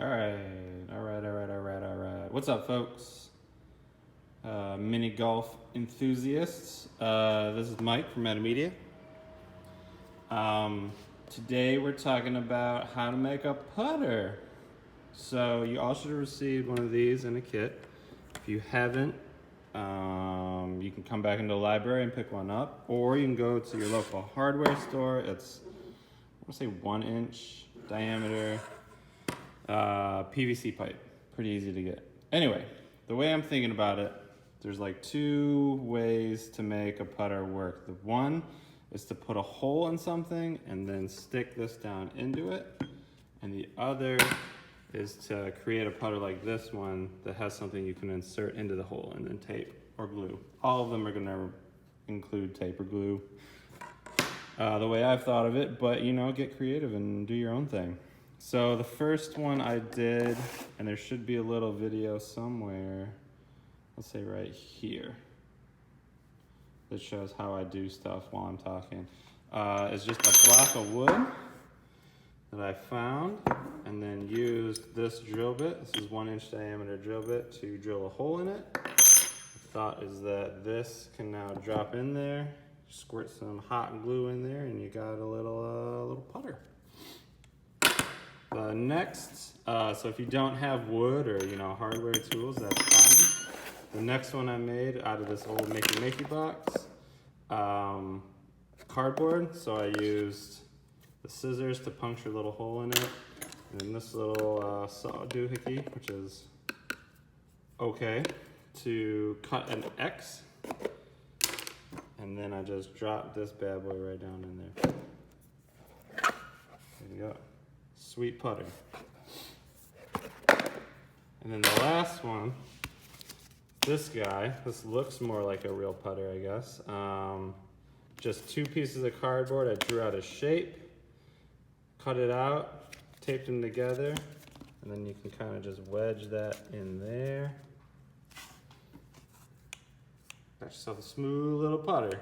All right. What's up, folks? Mini golf enthusiasts. This is Mike from Meta Media. Today we're talking about how to make a putter. So you all should have received one of these in a kit. If you haven't, you can come back into the library and pick one up, or you can go to your local hardware store. It's, I want to say 1 inch diameter. PVC pipe, pretty easy to get. Anyway, the way I'm thinking about it, there's like 2 ways to make a putter work. The one is to put a hole in something and then stick this down into it. And the other is to create a putter like this one that has something you can insert into the hole and then tape or glue. All of them are gonna include tape or glue, the way I've thought of it, but get creative and do your own thing. So the first one I did, and there should be a little video somewhere, let's say right here, that shows how I do stuff while I'm talking. It's just a block of wood that I found, and then used this drill bit. This is 1 inch diameter drill bit to drill a hole in it. The thought is that this can now drop in there, squirt some hot glue in there, and you got a little putter. Next, so if you don't have wood or hardware tools, that's fine. The next one I made out of this old Makey box, cardboard. So I used the scissors to puncture a little hole in it, and then this little saw doohickey, which is okay, to cut an X, and then I just dropped this bad boy right down in there. There you go. Sweet putter. And then the last one, this guy, this looks more like a real putter, I guess. Just 2 pieces of cardboard. I drew out a shape, cut it out, taped them together, and then you can kind of just wedge that in there. Got yourself a smooth little putter.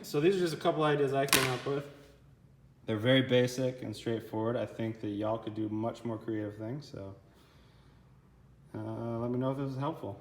So these are just a couple ideas I came up with. They're very basic and straightforward. I think that y'all could do much more creative things, so let me know if this is helpful.